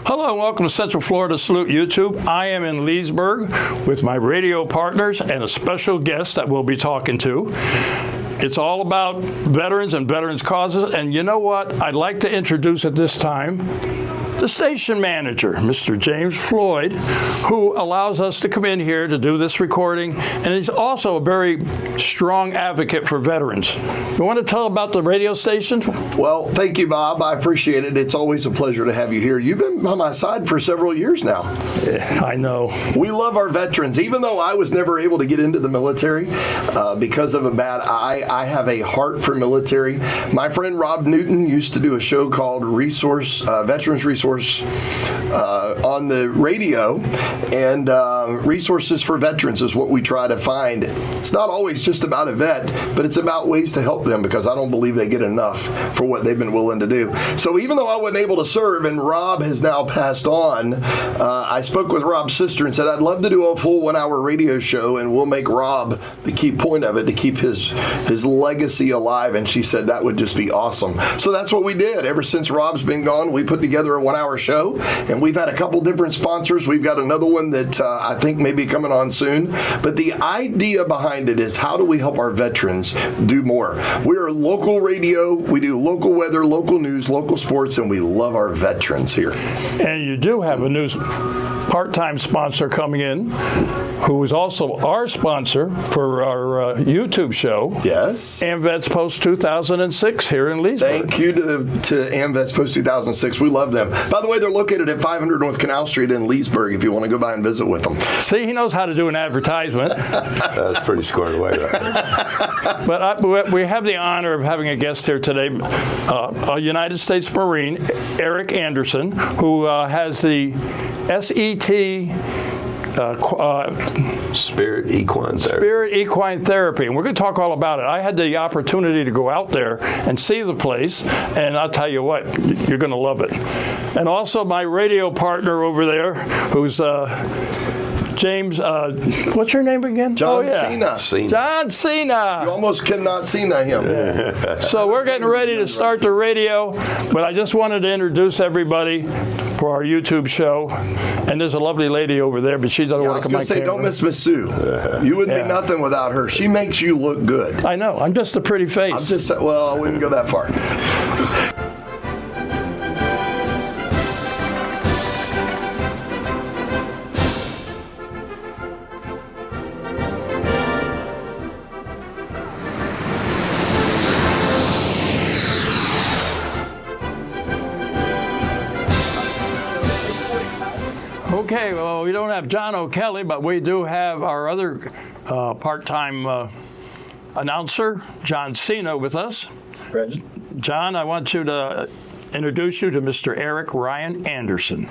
Hello and welcome to Central Florida Salute YouTube. I am in Leesburg with my radio partners and a special guest that we'll be talking to. It's all about veterans and veterans causes, and you know what? I'd like to introduce at this time the station manager, Mr. James Floyd, who allows us to come in here to do this recording, and he's also a very strong advocate for veterans. You want to tell about the radio station? Well, thank you, Bob. I appreciate it. It's always a pleasure to have you here. You've been by my side for several years now. Yeah, I know. We love our veterans. Even though I was never able to get into the military because of a bad eye, I have a heart for military. My friend Rob Newton used to do a show called Veterans Resource on the radio, and resources for veterans is what we try to find. It's not always just about a vet, but it's about ways to help them, because I don't believe they get enough for what they've been willing to do. So even though I wasn't able to serve, and Rob has now passed on, I spoke with Rob's sister and said, I'd love to do a full 1-hour radio show, and we'll make Rob the key point of it to keep his legacy alive. And she said that would just be awesome. So that's what we did. Ever since Rob's been gone, we put together a 1-hour show, and we've had a couple different sponsors. We've got another one that I think may be coming on soon. But the idea behind it is, how do we help our veterans do more? We're local radio. We do local weather, local news, local sports, and we love our veterans here. And you do have a new part-time sponsor coming in, who is also our sponsor for our YouTube show. Yes. AmVets Post 2006 here in Leesburg. Thank you to AmVets Post 2006. We love them. By the way, they're located at 500 North Canal Street in Leesburg if you want to go by and visit with them. See, he knows how to do an advertisement. That's pretty squared away, right? But we have the honor of having a guest here today, a United States Marine, Eric Anderson, who has the SET Spirit Equine Therapy. Spirit Equine Therapy, and we're going to talk all about it. I had the opportunity to go out there and see the place, and I'll tell you what, you're going to love it. And also my radio partner over there, who's James, what's your name again? John Cena. John Cena. You almost cannot Cena him. Yeah. So we're getting ready to start the radio, but I just wanted to introduce everybody for our YouTube show. And there's a lovely lady over there, but she doesn't want to come on camera. Don't miss Miss Sue. You wouldn't be nothing without her. She makes you look good. I know. I'm just a pretty face. I wouldn't go that far. Okay, well, we don't have John O'Kelly, but we do have our other part-time announcer, John Cena, with us. Present. John, I want you to introduce you to Mr. Eric Ryan Anderson.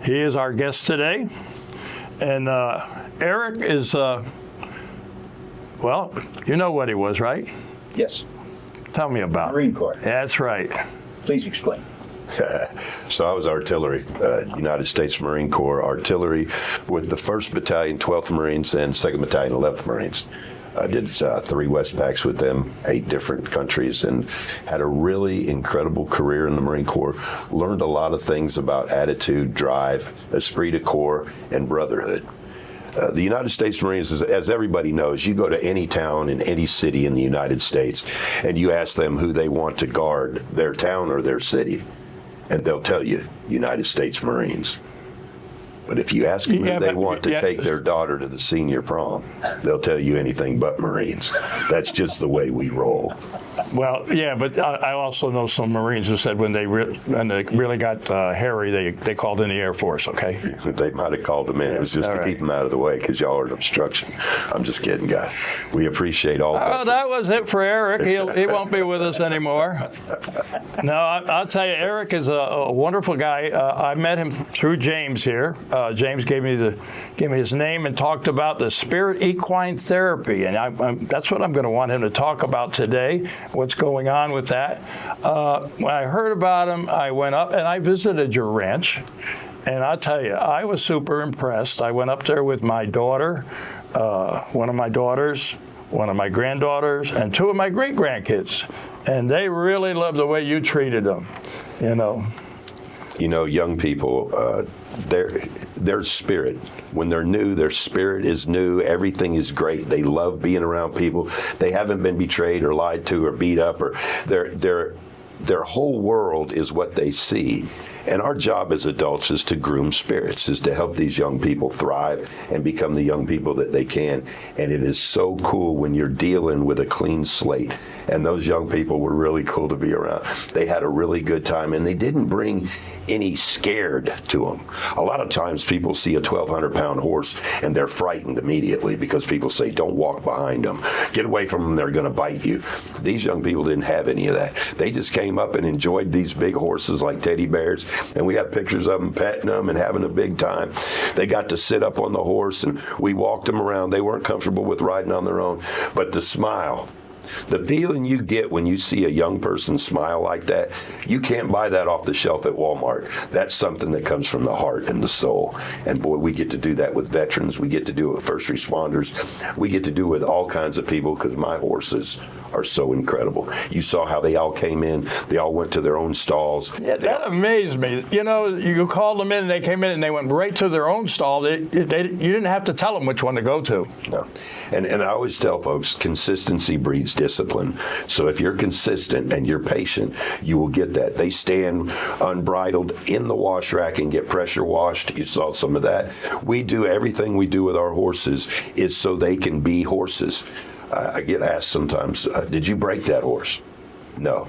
He is our guest today. And Eric is, well, you know what he was, right? Yes. Tell me about it. Marine Corps. That's right. Please explain. So I was artillery, United States Marine Corps artillery with the 1st Battalion, 12th Marines, and 2nd Battalion, 11th Marines. I did 3 Westpacks with them, 8 different countries, and had a really incredible career in the Marine Corps. Learned a lot of things about attitude, drive, esprit de corps, and brotherhood. The United States Marines, as everybody knows, you go to any town in any city in the United States, and you ask them who they want to guard their town or their city, and they'll tell you, United States Marines. But if you ask them who they want to take their daughter to the senior prom, they'll tell you anything but Marines. That's just the way we roll. Well, yeah, but I also know some Marines who said when they really got hairy, they called in the Air Force, okay? They might have called them in. It was just to keep them out of the way because y'all are an obstruction. I'm just kidding, guys. We appreciate all that. Oh, that was it for Eric. He won't be with us anymore. No, I'll tell you, Eric is a wonderful guy. I met him through James here. James gave me his name and talked about the Spirit Equine Therapy, and that's what I'm going to want him to talk about today. What's going on with that? When I heard about him, I went up and I visited your ranch, and I'll tell you, I was super impressed. I went up there with my daughter, one of my daughters, one of my granddaughters, and 2 of my great-grandkids, and they really loved the way you treated them, you know. You know, young people, their spirit, when they're new, their spirit is new. Everything is great. They love being around people. They haven't been betrayed or lied to or beat up, or their whole world is what they see. And our job as adults is to groom spirits, is to help these young people thrive and become the young people that they can. And it is so cool when you're dealing with a clean slate. And those young people were really cool to be around. They had a really good time, and they didn't bring any scared to them. A lot of times people see a 1,200-pound horse and they're frightened immediately because people say, don't walk behind them. Get away from them, they're going to bite you. These young people didn't have any of that. They just came up and enjoyed these big horses like teddy bears, and we have pictures of them petting them and having a big time. They got to sit up on the horse, and we walked them around. They weren't comfortable with riding on their own, but the smile, the feeling you get when you see a young person smile like that, you can't buy that off the shelf at Walmart. That's something that comes from the heart and the soul. And boy, we get to do that with veterans. We get to do it with first responders. We get to do it with all kinds of people, because my horses are so incredible. You saw how they all came in. They all went to their own stalls. Yeah, that amazed me. You know, you called them in, and they came in, and they went right to their own stall. You didn't have to tell them which one to go to. No. And I always tell folks, consistency breeds discipline. So if you're consistent and you're patient, you will get that. They stand unbridled in the wash rack and get pressure washed. You saw some of that. We do everything we do with our horses is so they can be horses. I get asked sometimes, did you break that horse? No.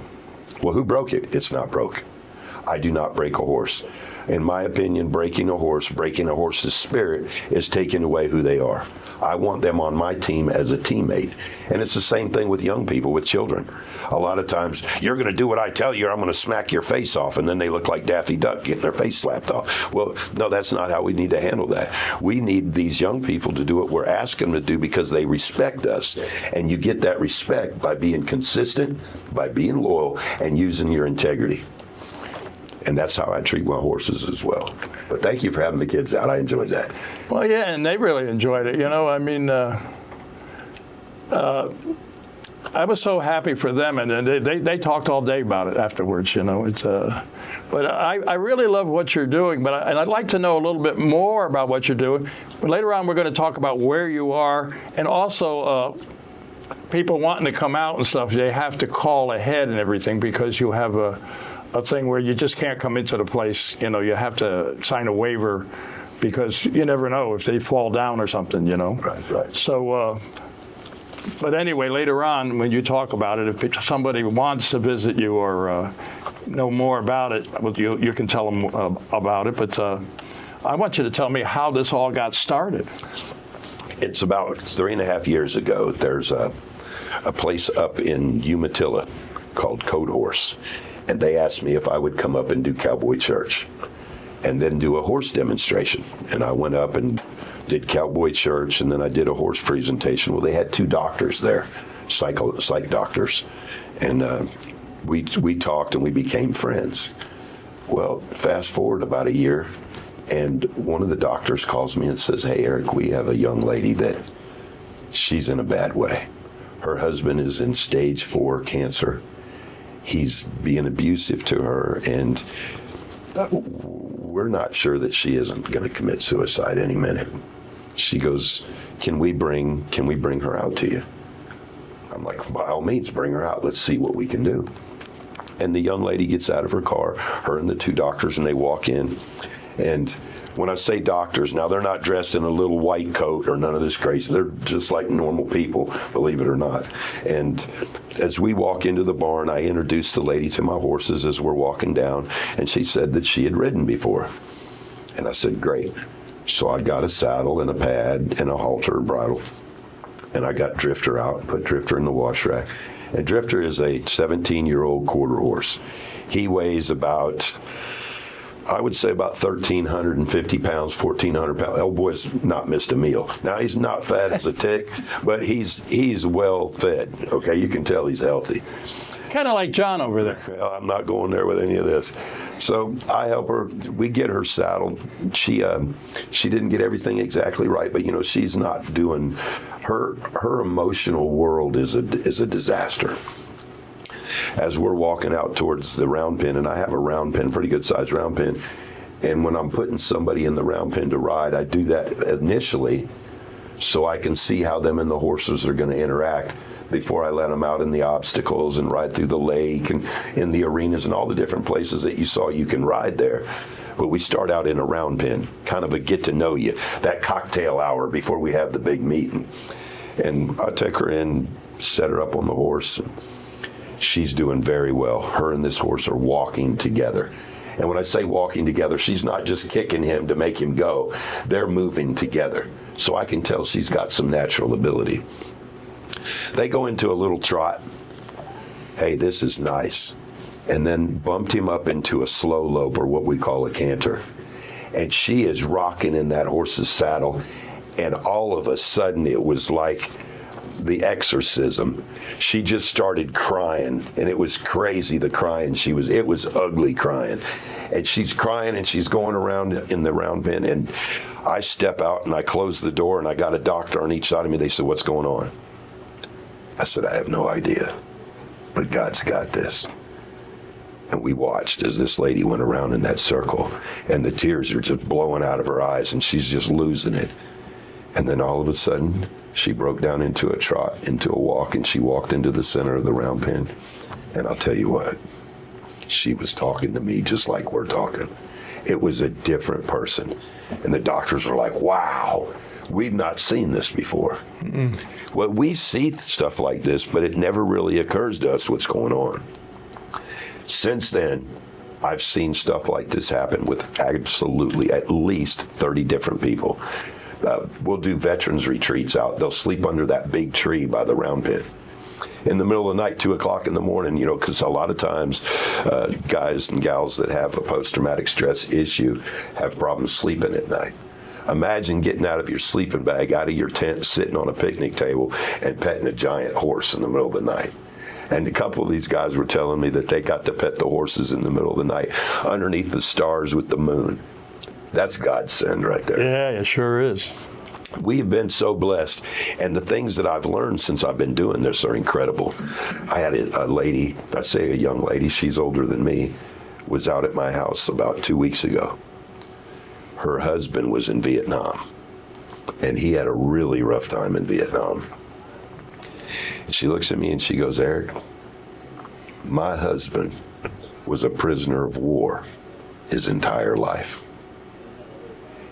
Well, who broke it? It's not broke. I do not break a horse. In my opinion, breaking a horse's spirit is taking away who they are. I want them on my team as a teammate. And it's the same thing with young people, with children. A lot of times, you're going to do what I tell you, or I'm going to smack your face off, and then they look like Daffy Duck getting their face slapped off. Well, no, that's not how we need to handle that. We need these young people to do what we're asking them to do because they respect us. And you get that respect by being consistent, by being loyal, and using your integrity. And that's how I treat my horses as well. But thank you for having the kids out. I enjoyed that. Well, yeah, and they really enjoyed it. You know, I mean, I was so happy for them, and they talked all day about it afterwards. You know, but I really love what you're doing. And I'd like to know a little bit more about what you're doing. But later on, we're going to talk about where you are, and also people wanting to come out and stuff. They have to call ahead and everything, because you have a thing where you just can't come into the place. You know, you have to sign a waiver, because you never know if they fall down or something, you know. Right. So, but anyway, later on, when you talk about it, if somebody wants to visit you or know more about it, you can tell them about it. But I want you to tell me how this all got started. It's about 3.5 years ago. There's a place up in Umatilla called Code Horse. And they asked me if I would come up and do Cowboy Church and then do a horse demonstration. And I went up and did Cowboy Church, and then I did a horse presentation. Well, they had 2 doctors there, psych doctors. And we talked and we became friends. Well, fast forward about a year, and one of the doctors calls me and says, "Hey, Eric, we have a young lady that she's in a bad way. Her husband is in stage 4 cancer. He's being abusive to her, and we're not sure that she isn't going to commit suicide any minute." She goes, can we bring her out to you? I'm like, by all means, bring her out. Let's see what we can do. And the young lady gets out of her car, her and the 2 doctors, and they walk in. And when I say doctors, now they're not dressed in a little white coat or none of this crazy. They're just like normal people, believe it or not. And as we walk into the barn, I introduced the lady to my horses as we're walking down, and she said that she had ridden before. And I said, great. So I got a saddle and a pad and a halter and bridle. And I got Drifter out and put Drifter in the wash rack. And Drifter is a 17-year-old quarter horse. He weighs about, I would say, about 1,350 pounds, 1,400 pounds. Old boy's not missed a meal. Now, he's not fat as a tick, but he's well fed. Okay, you can tell he's healthy. Kind of like John over there. Well, I'm not going there with any of this. So I help her. We get her saddled. She didn't get everything exactly right, but she's not doing her emotional world is a disaster. as we're walking out towards the round pen, and I have a round pen, pretty good sized round pen. And when I'm putting somebody in the round pen to ride, I do that initially so I can see how them and the horses are going to interact before I let them out in the obstacles and ride through the lake and in the arenas and all the different places that you saw you can ride there. But we start out in a round pen, kind of a get to know you, that cocktail hour before we have the big meeting. And I take her in, set her up on the horse. She's doing very well. Her and this horse are walking together. And when I say walking together, she's not just kicking him to make him go. They're moving together. So I can tell she's got some natural ability. They go into a little trot. Hey, this is nice. And then bumped him up into a slow lope, or what we call a canter. And she is rocking in that horse's saddle. And all of a sudden, it was like the exorcism. She just started crying, and it was crazy, the crying. It was ugly crying. And she's crying, and she's going around in the round pen. And I step out, and I close the door, and I got a doctor on each side of me. They said, "What's going on?" I said, "I have no idea, but God's got this." And we watched as this lady went around in that circle, and the tears are just blowing out of her eyes, and she's just losing it. And then all of a sudden, she broke down into a trot, into a walk, and she walked into the center of the round pen. And I'll tell you what, she was talking to me just like we're talking. It was a different person. And the doctors were like, "Wow, we've not seen this before." Mm-mm. Well, we see stuff like this, but it never really occurs to us what's going on. Since then, I've seen stuff like this happen with absolutely at least 30 different people. We'll do veterans retreats out. They'll sleep under that big tree by the round pen in the middle of the night, 2 o'clock in the morning, because a lot of times guys and gals that have a post-traumatic stress issue have problems sleeping at night. Imagine getting out of your sleeping bag, out of your tent, sitting on a picnic table and petting a giant horse in the middle of the night. And a couple of these guys were telling me that they got to pet the horses in the middle of the night underneath the stars with the moon. That's God's send right there. Yeah, it sure is. We have been so blessed, and the things that I've learned since I've been doing this are incredible. I had a lady, I say a young lady, she's older than me, was out at my house about 2 weeks ago. Her husband was in Vietnam, and he had a really rough time in Vietnam. And she looks at me and she goes, "Eric, my husband was a prisoner of war his entire life.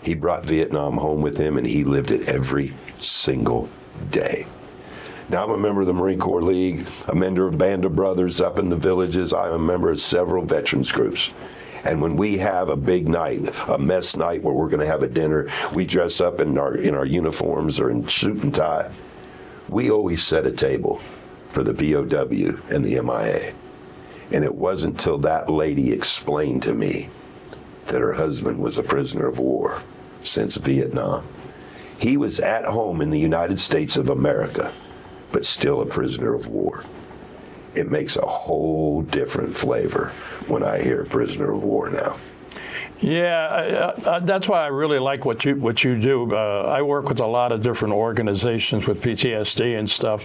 He brought Vietnam home with him, and he lived it every single day." Now, I'm a member of the Marine Corps League, a member of Band of Brothers up in the villages. I'm a member of several veterans groups. And when we have a big night, a mess night where we're going to have a dinner, we dress up in our uniforms or in suit and tie. We always set a table for the BOW and the MIA. And it wasn't until that lady explained to me that her husband was a prisoner of war since Vietnam. He was at home in the United States of America, but still a prisoner of war. It makes a whole different flavor when I hear prisoner of war now. Yeah, that's why I really like what you do. I work with a lot of different organizations with PTSD and stuff,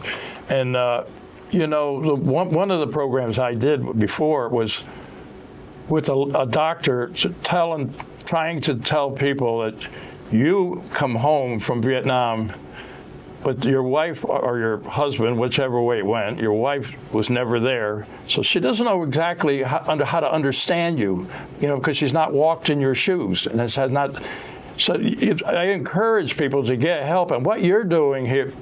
and one of the programs I did before was with a doctor trying to tell people that you come home from Vietnam, but your wife or your husband, whichever way it went, your wife was never there. So she doesn't know exactly how to understand you, because she's not walked in your shoes. And it has not. So I encourage people to get help. And what you're doing here,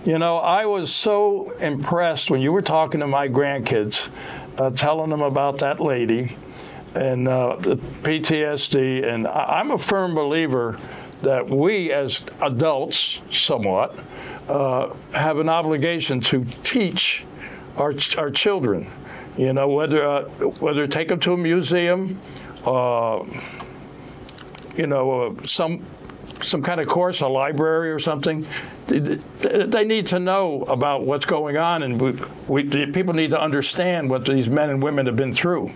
I was so impressed when you were talking to my grandkids, telling them about that lady and the PTSD. And I'm a firm believer that we as adults, somewhat, have an obligation to teach our children, whether take them to a museum, some kind of course, a library or something. They need to know about what's going on, and people need to understand what these men and women have been through,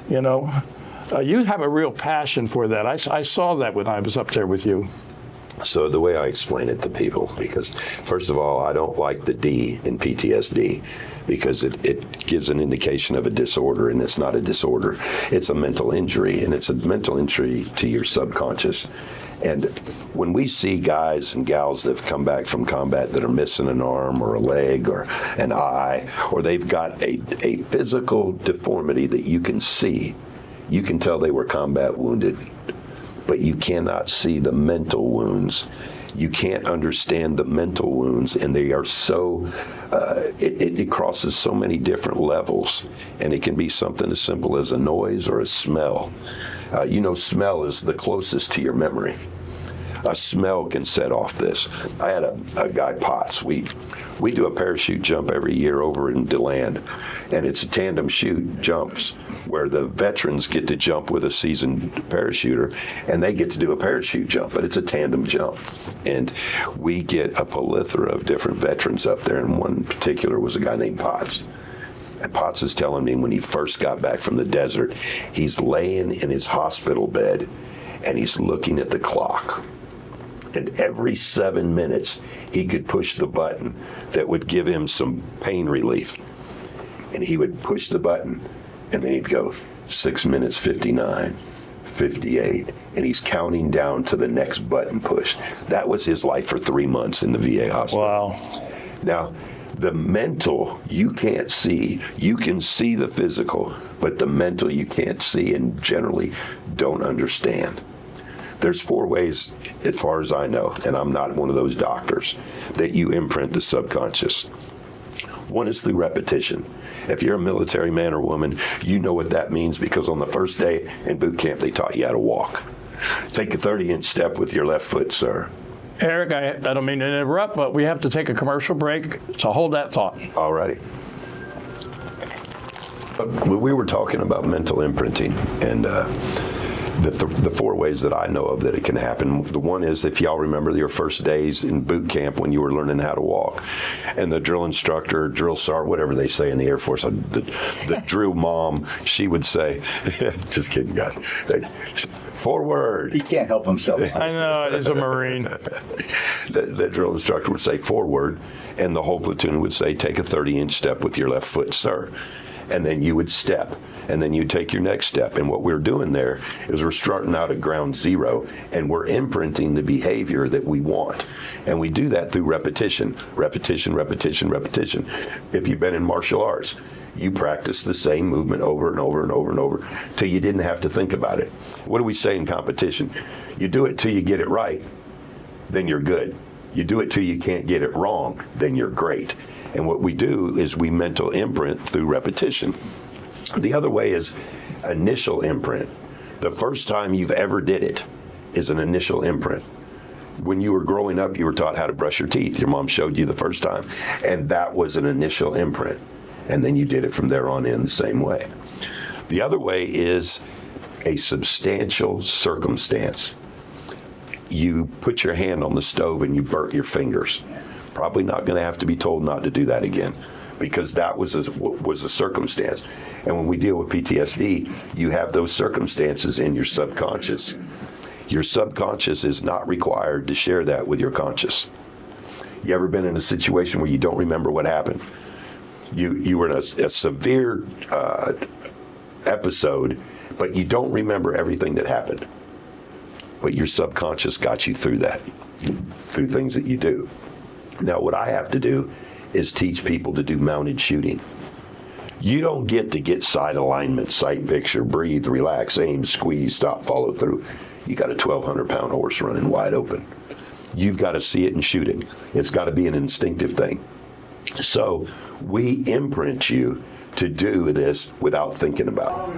You have a real passion for that. I saw that when I was up there with you. So the way I explain it to people, because first of all, I don't like the D in PTSD because it gives an indication of a disorder, and it's not a disorder. It's a mental injury, and it's a mental injury to your subconscious. And when we see guys and gals that have come back from combat that are missing an arm or a leg or an eye, or they've got a physical deformity that you can see, you can tell they were combat wounded, but you cannot see the mental wounds. You can't understand the mental wounds, and they are so, it crosses so many different levels, and it can be something as simple as a noise or a smell. Smell is the closest to your memory. A smell can set off this. I had a guy, Potts. We do a parachute jump every year over in DeLand, and it's a tandem chute jumps where the veterans get to jump with a seasoned parachuter, and they get to do a parachute jump, but it's a tandem jump. And we get a plethora of different veterans up there, and one in particular was a guy named Potts. And Potts is telling me when he first got back from the desert, he's laying in his hospital bed, and he's looking at the clock. And every 7 minutes, he could push the button that would give him some pain relief. And he would push the button, and then he'd go 6 minutes 59, 58, and he's counting down to the next button push. That was his life for 3 months in the VA hospital. Wow. Now, the mental, you can't see. You can see the physical, but the mental you can't see and generally don't understand. There's 4 ways, as far as I know, and I'm not one of those doctors, that you imprint the subconscious. One is through repetition. If you're a military man or woman, you know what that means because on the first day in boot camp, they taught you how to walk. Take a 30-inch step with your left foot, sir. Eric, I don't mean to interrupt, but we have to take a commercial break, so hold that thought. All righty. We were talking about mental imprinting, and the 4 ways that I know of that it can happen. The one is, if y'all remember your first days in boot camp when you were learning how to walk, and the drill instructor, drill sergeant, whatever they say in the Air Force, the drill mom, she would say, just kidding, guys, forward. He can't help himself. I know, he's a Marine. The drill instructor would say forward, and the whole platoon would say, take a 30-inch step with your left foot, sir. And then you would step, and then you'd take your next step. And what we're doing there is we're starting out at ground zero, and we're imprinting the behavior that we want. And we do that through repetition, repetition, repetition, repetition. If you've been in martial arts, you practice the same movement over and over and over and over till you didn't have to think about it. What do we say in competition? You do it till you get it right, then you're good. You do it till you can't get it wrong, then you're great. And what we do is we mental imprint through repetition. The other way is initial imprint. The first time you've ever did it is an initial imprint. When you were growing up, you were taught how to brush your teeth. Your mom showed you the first time, and that was an initial imprint. And then you did it from there on in the same way. The other way is a substantial circumstance. You put your hand on the stove and you burnt your fingers. Probably not going to have to be told not to do that again, because that was a circumstance. And when we deal with PTSD, you have those circumstances in your subconscious. Your subconscious is not required to share that with your conscious. You ever been in a situation where you don't remember what happened? You were in a severe episode, but you don't remember everything that happened. But your subconscious got you through that, through things that you do. Now, what I have to do is teach people to do mounted shooting. You don't get sight alignment, sight picture, breathe, relax, aim, squeeze, stop, follow through. You got a 1,200-pound horse running wide open. You've got to see it and shoot it. It's got to be an instinctive thing. So we imprint you to do this without thinking about it.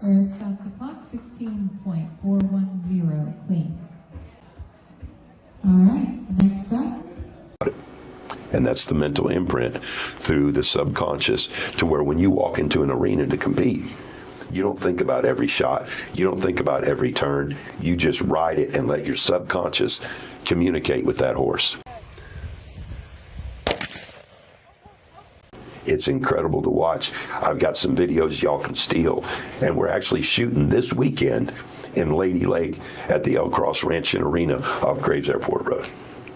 Eric stops the clock, 16.410, clean. All right, next up. And that's the mental imprint through the subconscious, to where when you walk into an arena to compete, you don't think about every shot. You don't think about every turn. You just ride it and let your subconscious communicate with that horse. It's incredible to watch. I've got some videos y'all can steal, and we're actually shooting this weekend in Lady Lake at the El Cross Ranch and Arena off Graves Airport Road.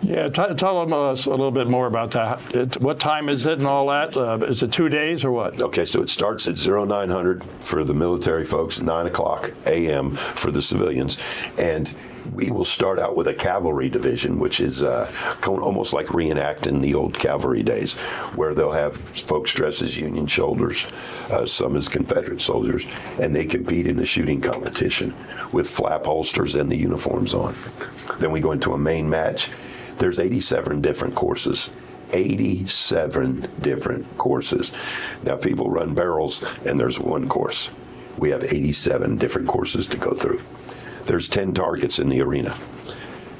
Yeah, tell us a little bit more about that. What time is it and all that? Is it 2 days or what? Okay, so it starts at 0900 for the military folks, 9 o'clock a.m. for the civilians. And we will start out with a cavalry division, which is almost like reenacting the old cavalry days, where they'll have folks dressed as Union soldiers, some as Confederate soldiers, and they compete in a shooting competition with flap holsters and the uniforms on. Then we go into a main match. There's 87 different courses. 87 different courses. Now, people run barrels, and there's one course. We have 87 different courses to go through. There's 10 targets in the arena.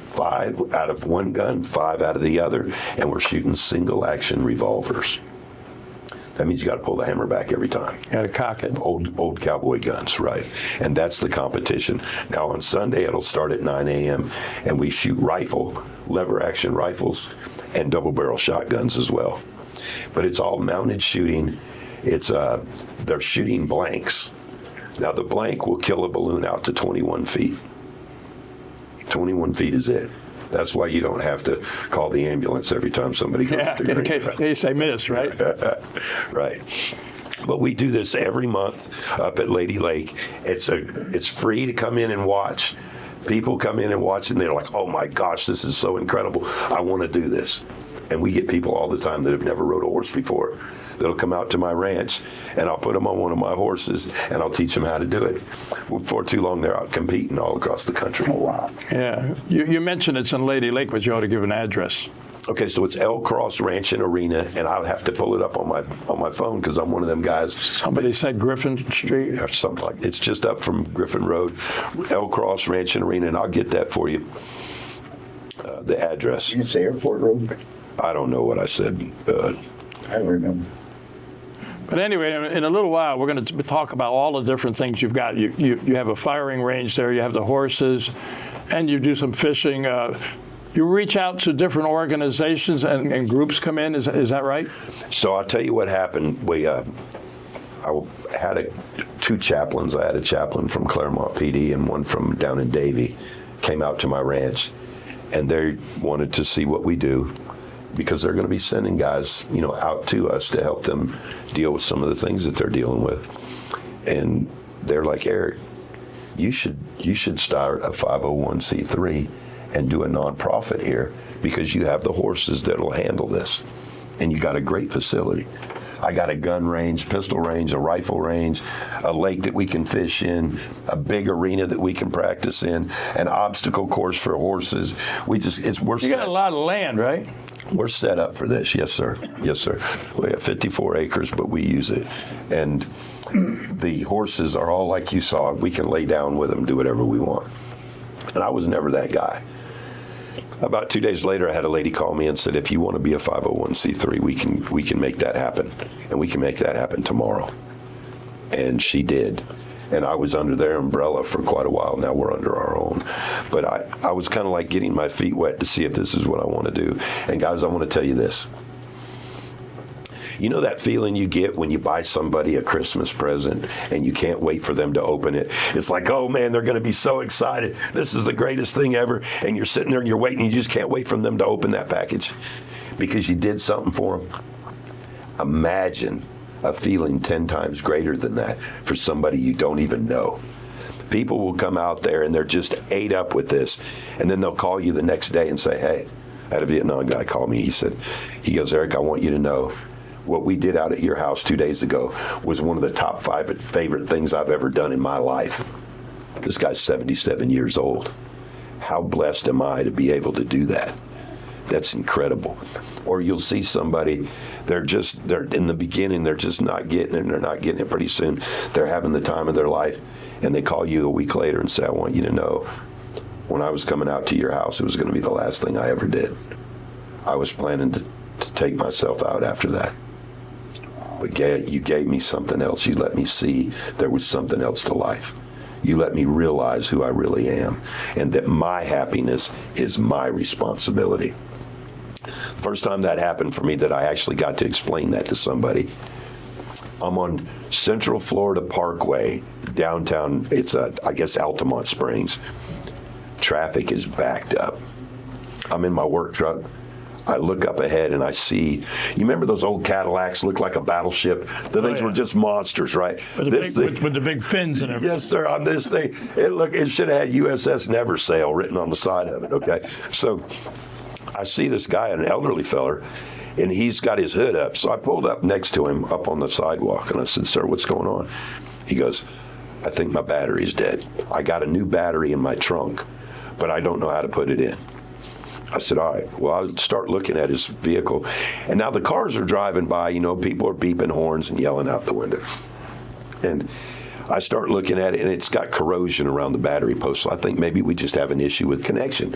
5 out of one gun, 5 out of the other, and we're shooting single-action revolvers. That means you got to pull the hammer back every time. Got to cock it. Old cowboy guns, right? And that's the competition. Now on Sunday it'll start at 9 a.m. and we shoot lever action rifles, and double barrel shotguns as well. But it's all mounted shooting. It's they're shooting blanks. Now the blank will kill a balloon out to 21 feet. 21 feet is it. That's why you don't have to call the ambulance every time somebody goes to the green. In case they miss, right? Right. But we do this every month up at Lady Lake. It's free to come in and watch. People come in and watch, and they're like, oh my gosh, this is so incredible. I want to do this. And we get people all the time that have never rode a horse before. They'll come out to my ranch, and I'll put them on one of my horses, and I'll teach them how to do it. Before too long, they're out competing all across the country. Oh, wow. Yeah. You mentioned it's in Lady Lake, but you ought to give an address. Okay, so it's El Cross Ranch and Arena, and I'll have to pull it up on my phone because I'm one of them guys. Somebody said Griffin Street? Or something like that. It's just up from Griffin Road, El Cross Ranch and Arena, and I'll get that for you, the address. You say Airport Road? I don't know what I said. I don't remember. But anyway, in a little while, we're going to talk about all the different things you've got. You have a firing range there, you have the horses, and you do some fishing. You reach out to different organizations and groups come in, is that right? So I'll tell you what happened. I had 2 chaplains. I had a chaplain from Claremont PD and one from down in Davie came out to my ranch, and they wanted to see what we do, because they're going to be sending guys, out to us to help them deal with some of the things that they're dealing with. And they're like, Eric, you should start a 501c3 and do a nonprofit here, because you have the horses that'll handle this, and you got a great facility. I got a gun range, pistol range, a rifle range, a lake that we can fish in, a big arena that we can practice in, an obstacle course for horses. You got a lot of land, right? We're set up for this, yes, sir. Yes, sir. We have 54 acres, but we use it. And the horses are all like you saw. We can lay down with them, do whatever we want. And I was never that guy. About 2 days later, I had a lady call me and said, if you want to be a 501c3, we can make that happen. And we can make that happen tomorrow. And she did. And I was under their umbrella for quite a while. Now we're under our own. But I was kind of like getting my feet wet to see if this is what I want to do. And guys, I want to tell you this. You know that feeling you get when you buy somebody a Christmas present and you can't wait for them to open it? It's like, oh man, they're going to be so excited. This is the greatest thing ever. And you're sitting there and you're waiting and you just can't wait for them to open that package because you did something for them. Imagine a feeling 10 times greater than that for somebody you don't even know. People will come out there and they're just ate up with this. And then they'll call you the next day and say, hey, I had a Vietnam guy call me. He goes, Eric, I want you to know what we did out at your house 2 days ago was one of the top 5 favorite things I've ever done in my life. This guy's 77 years old. How blessed am I to be able to do that? That's incredible. Or you'll see somebody, they're in the beginning, they're just not getting it, and they're not getting it pretty soon. They're having the time of their life, and they call you a week later and say, I want you to know, when I was coming out to your house, it was going to be the last thing I ever did. I was planning take myself out after that. But you gave me something else. You let me see there was something else to life. You let me realize who I really am and that my happiness is my responsibility. The first time that happened for me that I actually got to explain that to somebody, I'm on Central Florida Parkway, downtown. It's, I guess, Altamont Springs. Traffic is backed up. I'm in my work truck. I look up ahead and I see, you remember those old Cadillacs look like a battleship? The things were just monsters, right? With the big fins and everything. Yes, sir. On this thing, it should have had USS Never Sail written on the side of it. Okay, so I see this guy, an elderly feller, and he's got his hood up. So I pulled up next to him up on the sidewalk, and I said, "Sir, what's going on?" He goes, "I think my battery's dead. I got a new battery in my trunk, but I don't know how to put it in." I said, "All right." Well, I'll start looking at his vehicle. And now the cars are driving by, people are beeping horns and yelling out the window. And I start looking at it, and it's got corrosion around the battery post. So I think maybe we just have an issue with connection.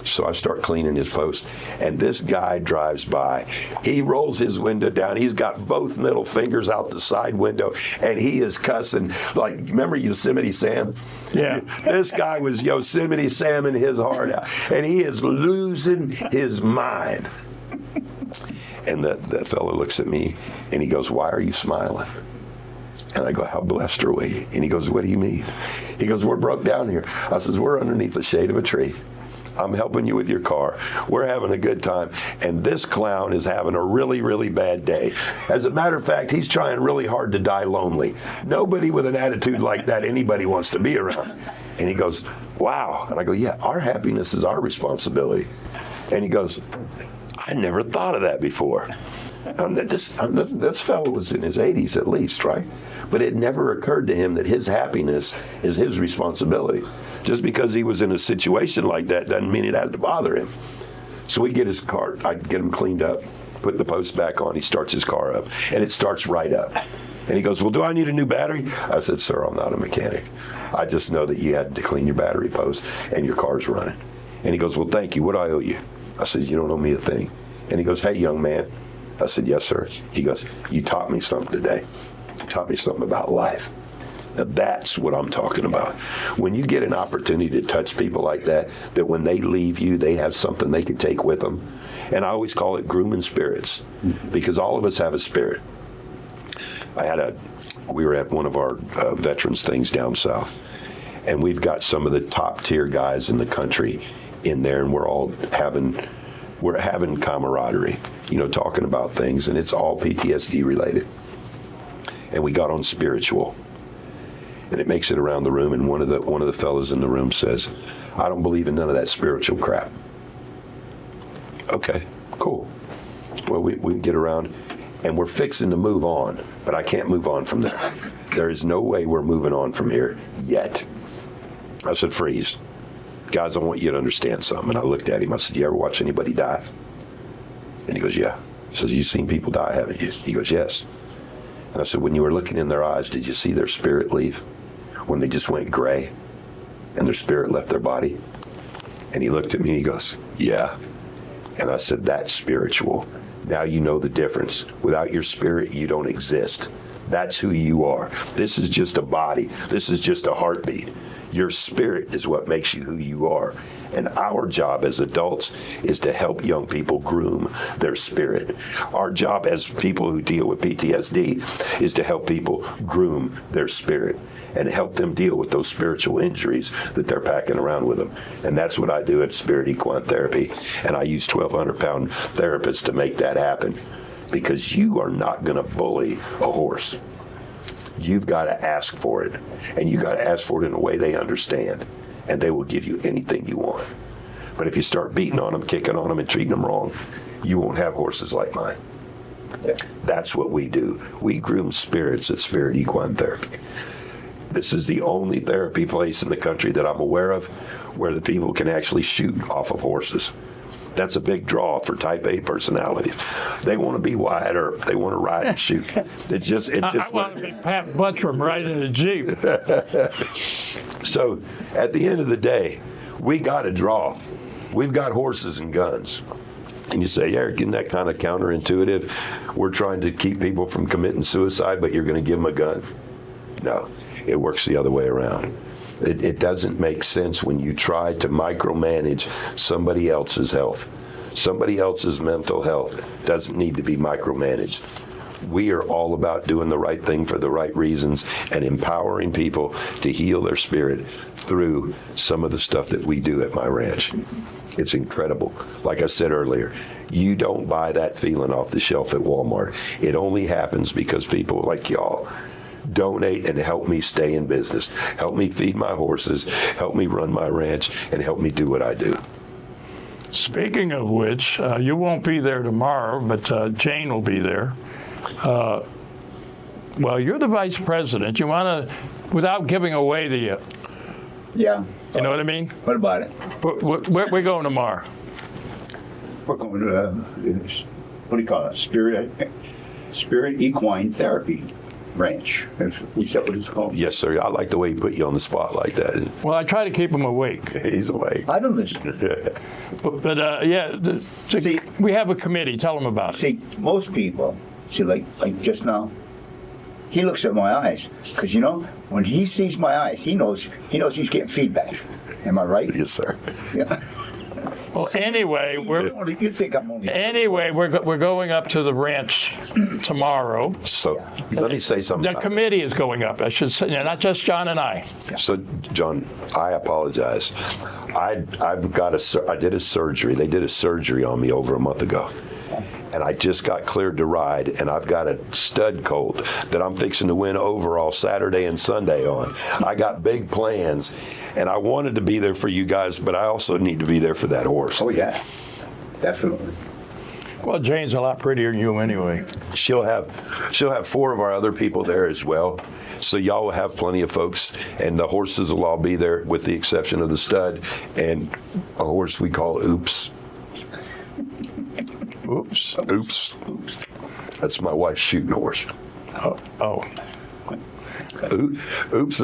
So I start cleaning his post, and this guy drives by. He rolls his window down. He's got both middle fingers out the side window, and he is cussing. Like, remember Yosemite Sam? Yeah. This guy was Yosemite Sam in his heart out, and he is losing his mind. And that fellow looks at me, and he goes, "Why are you smiling?" And I go, "How blessed are we?" And he goes, "What do you mean?" He goes, "We're broke down here." I says, "We're underneath the shade of a tree. I'm helping you with your car. We're having a good time. And this clown is having a really, really bad day. As a matter of fact, he's trying really hard to die lonely. Nobody with an attitude like that anybody wants to be around." And he goes, "Wow." And I go, "Yeah, our happiness is our responsibility." And he goes, "I never thought of that before." This fellow was in his 80s at least, right? But it never occurred to him that his happiness is his responsibility. Just because he was in a situation like that doesn't mean it had to bother him. So we get his car, I get him cleaned up, put the post back on, he starts his car up, and it starts right up. And he goes, "Well, do I need a new battery?" I said, "Sir, I'm not a mechanic. I just know that you had to clean your battery post and your car's running." And he goes, "Well, thank you. What do I owe you?" I said, "You don't owe me a thing." And he goes, "Hey, young man." I said, "Yes, sir." He goes, "You taught me something today. You taught me something about life." Now, that's what I'm talking about. When you get an opportunity to touch people like that, that when they leave you, they have something they can take with them. And I always call it grooming spirits, because all of us have a spirit. We were at one of our veterans things down south, and we've got some of the top tier guys in the country in there, and we're having camaraderie, talking about things, and it's all PTSD related. And we got on spiritual, and it makes it around the room, and one of the fellas in the room says, "I don't believe in none of that spiritual crap." Okay, cool. Well, we get around, and we're fixing to move on, but I can't move on from that. There is no way we're moving on from here yet. I said, "Freeze. Guys, I want you to understand something." And I looked at him. I said, "You ever watch anybody die?" And he goes, "Yeah." He says, "You've seen people die, haven't you?" He goes, "Yes." And I said, "When you were looking in their eyes, did you see their spirit leave? When they just went gray and their spirit left their body?" And he looked at me and he goes, "Yeah." And I said, "That's spiritual. Now you know the difference. Without your spirit, you don't exist. That's who you are. This is just a body. This is just a heartbeat. Your spirit is what makes you who you are. And our job as adults is to help young people groom their spirit. Our job as people who deal with PTSD is to help people groom their spirit and help them deal with those spiritual injuries that they're packing around with them. And that's what I do at Spirit Equine Therapy. And I use 1,200-pound therapists to make that happen, because you are not going to bully a horse. You've got to ask for it, and you got to ask for it in a way they understand, and they will give you anything you want. But if you start beating on them, kicking on them, and treating them wrong, you won't have horses like mine. Yeah. That's what we do. We groom spirits at Spirit Equine Therapy. This is the only therapy place in the country that I'm aware of where the people can actually shoot off of horses. That's a big draw for Type A personalities. They want to be Wyatt Earp. They want to ride and shoot. I want to be Pat Buttram riding a Jeep. So at the end of the day, we got a draw. We've got horses and guns. And you say, Eric, isn't that kind of counterintuitive? We're trying to keep people from committing suicide, but you're going to give them a gun? No, it works the other way around. It doesn't make sense when you try to micromanage somebody else's health. Somebody else's mental health doesn't need to be micromanaged. We are all about doing the right thing for the right reasons and empowering people to heal their spirit through some of the stuff that we do at my ranch. It's incredible. Like I said earlier, you don't buy that feeling off the shelf at Walmart. It only happens because people like y'all donate and help me stay in business, help me feed my horses, help me run my ranch, and help me do what I do. Speaking of which, you won't be there tomorrow, but Jane will be there. Well, you're the vice president. You want to, without giving away the, Yeah. you know what I mean? What about it? Where we going tomorrow? We're going to, what do you call it? Spirit Equine Therapy Ranch. Is that what it's called? Yes, sir. I like the way he put you on the spot like that. Well, I try to keep him awake. He's awake. I don't listen. But yeah, See- we have a committee. Tell them about it. See, most people, see, like just now, he looks at my eyes. Because, you know, when he sees my eyes, he knows he's getting feedback. Am I right? Yes, sir. Yeah. Well, anyway, You think I'm only... we're going up to the ranch tomorrow. So let me say something. The committee is going up. I should say, not just John and I. So, John, I apologize. I did a surgery. They did a surgery on me over a month ago. And I just got cleared to ride, and I've got a stud colt that I'm fixing to win overall Saturday and Sunday on. I got big plans, and I wanted to be there for you guys, but I also need to be there for that horse. Oh, yeah. Definitely. Well, Jane's a lot prettier than you anyway. She'll have 4 of our other people there as well. So y'all will have plenty of folks, and the horses will all be there with the exception of the stud and a horse we call Oops. Oops. That's my wife's shooting horse. Oh. Oops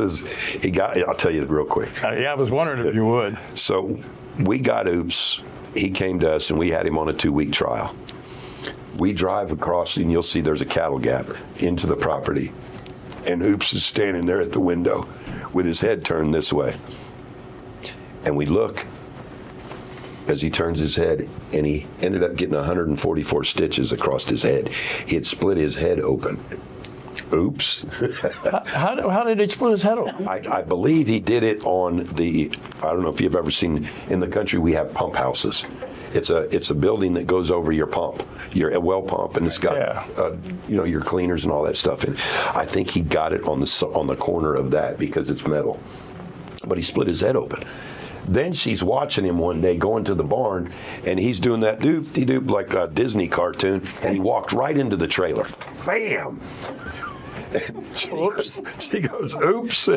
I'll tell you real quick. Yeah, I was wondering if you would. So we got Oops. He came to us and we had him on a 2-week trial. We drive across and you'll see there's a cattle gap into the property. And Oops is standing there at the window with his head turned this way. And we look as he turns his head, and he ended up getting 144 stitches across his head. He had split his head open. Oops. How did he split his head open? I believe he did it on I don't know if you've ever seen, in the country we have pump houses. It's a building that goes over your pump, your well pump, and it's got your cleaners and all that stuff in. I think he got it on the corner of that because it's metal. But he split his head open. Then she's watching him one day going to the barn, and he's doing that doop-de-doop like a Disney cartoon, and he walked right into the trailer. Bam! She goes, Oops.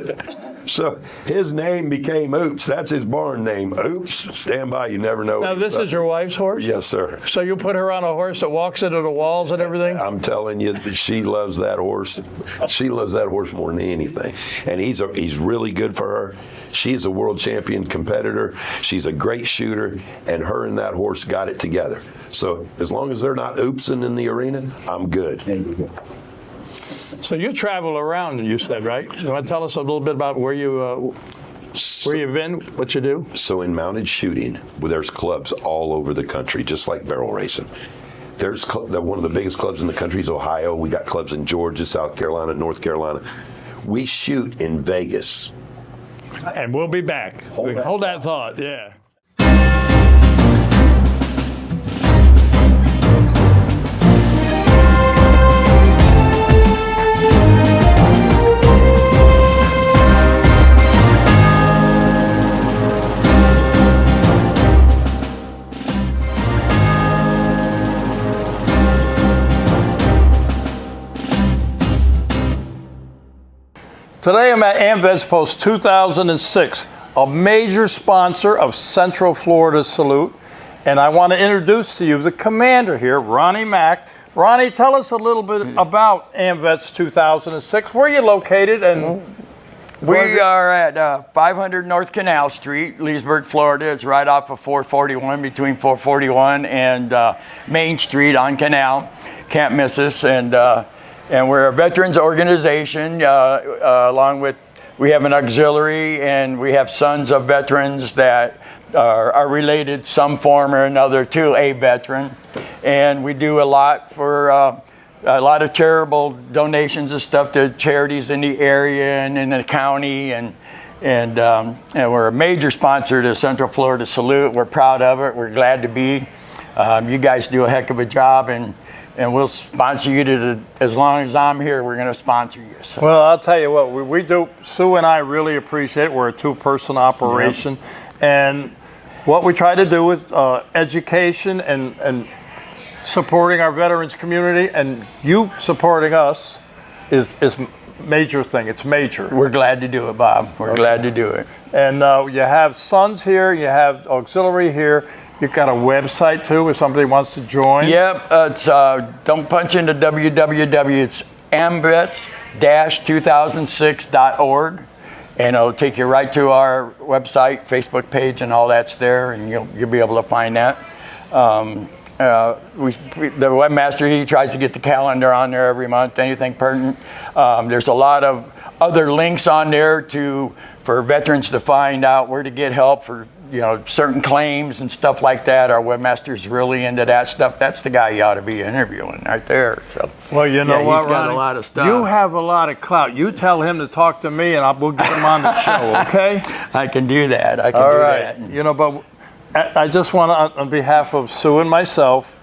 So his name became Oops. That's his barn name. Oops. Stand by. You never know. Now, this is your wife's horse? Yes, sir. So you put her on a horse that walks into the walls and everything? I'm telling you, that she loves that horse. She loves that horse more than anything. And he's really good for her. She is a world champion competitor. She's a great shooter, and her and that horse got it together. So as long as they're not oopsing in the arena, I'm good. There you go. So you travel around, you said, right? You want to tell us a little bit about where you've been, what you do? So in mounted shooting, there's clubs all over the country, just like barrel racing. There's one of the biggest clubs in the country is Ohio. We got clubs in Georgia, South Carolina, North Carolina. We shoot in Vegas. And we'll be back. Hold that thought, yeah. Today I'm at AmVets Post 2006, a major sponsor of Central Florida Salute, and I want to introduce to you the commander here, Ronnie Mack. Ronnie, tell us a little bit about AmVets 2006. Where are you located? And We are at 500 North Canal Street, Leesburg, Florida. It's right off of 441, between 441 and Main Street on Canal. Can't miss us. And we're a veterans organization, along with, we have an auxiliary, and we have sons of veterans that are related some form or another to a veteran. And we do a lot for a lot of charitable donations and stuff to charities in the area and in the county, and we're a major sponsor to Central Florida Salute. We're proud of it. We're glad to be. You guys do a heck of a job, and we'll sponsor you as long as I'm here. We're going to sponsor you. So. Well, I'll tell you what, we do. Sue and I really appreciate it. We're a two-person operation, and what we try to do with education and supporting our veterans community, and you supporting us is major thing. It's major. We're glad to do it, Bob. We're glad to do it. And you have sons here, you have auxiliary here. You've got a website too, if somebody wants to join. Yep. It's don't punch into www. It's amvets-2006.org, and it'll take you right to our website, Facebook page, and all that's there, and you'll be able to find that. The webmaster, he tries to get the calendar on there every month, anything pertinent. There's a lot of other links on there for veterans to find out where to get help for certain claims and stuff like that. Our webmaster's really into that stuff. That's the guy you ought to be interviewing right there. So, well, you know what, he's got Ronnie? a lot of stuff. You have a lot of clout. You tell him to talk to me, and we'll get him on the show. Okay? I can do that. All right. But I just want to, on behalf of Sue and myself,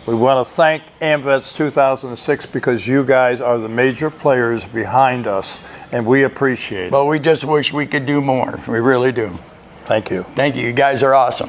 we want to thank AMVETS 2006 because you guys are the major players behind us, and we appreciate it. But we just wish we could do more. We really do. Thank you. Thank you. You guys are awesome.